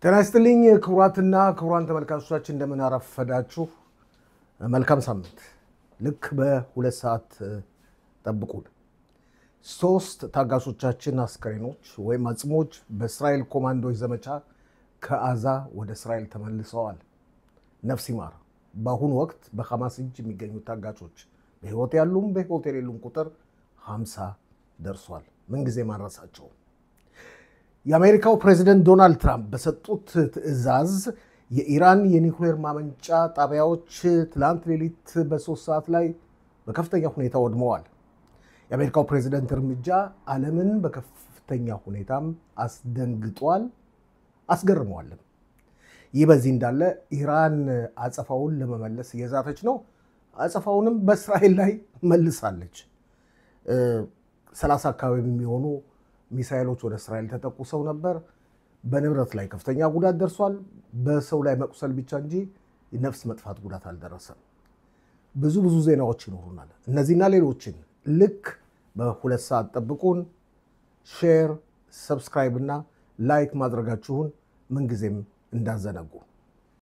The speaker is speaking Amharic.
ጤና ይስጥልኝ ክቡራትና ክቡራን ተመልካቾቻችን እንደምን አረፈዳችሁ። መልካም ሳምንት። ልክ በሁለት ሰዓት ጠብቁን። ሶስት ታጋሾቻችን አስከሬኖች ወይም አጽሞች በእስራኤል ኮማንዶች ዘመቻ ከአዛ ወደ እስራኤል ተመልሰዋል። ነፍስ ይማር። በአሁኑ ወቅት በሐማስ እጅ የሚገኙ ታጋቾች በህይወት ያሉም በህይወት የሌሉም ቁጥር 50 ደርሷል። ምንጊዜ ማረሳቸው። የአሜሪካው ፕሬዝዳንት ዶናልድ ትራምፕ በሰጡት ትዕዛዝ የኢራን የኒውክሌር ማመንጫ ጣቢያዎች ትላንት ሌሊት በ3 ሰዓት ላይ በከፍተኛ ሁኔታ ወድመዋል። የአሜሪካው ፕሬዝዳንት እርምጃ ዓለምን በከፍተኛ ሁኔታም አስደንግጧል፣ አስገርሟልም። ይህ በዚህ እንዳለ ኢራን አጸፋውን ለመመለስ እየዛተች ነው። አጸፋውንም በእስራኤል ላይ መልሳለች። 30 አካባቢ የሚሆኑ ሚሳኤሎች ወደ እስራኤል ተተኩሰው ነበር። በንብረት ላይ ከፍተኛ ጉዳት ደርሷል። በሰው ላይ መቁሰል ብቻ እንጂ ነፍስ መጥፋት ጉዳት አልደረሰም። ብዙ ዜናዎች ይኖሩናል። እነዚህና ሌሎችን ልክ በሁለት ሰዓት ጠብቁን። ሼር፣ ሰብስክራይብ እና ላይክ ማድረጋችሁን ምንጊዜም እንዳዘነጉ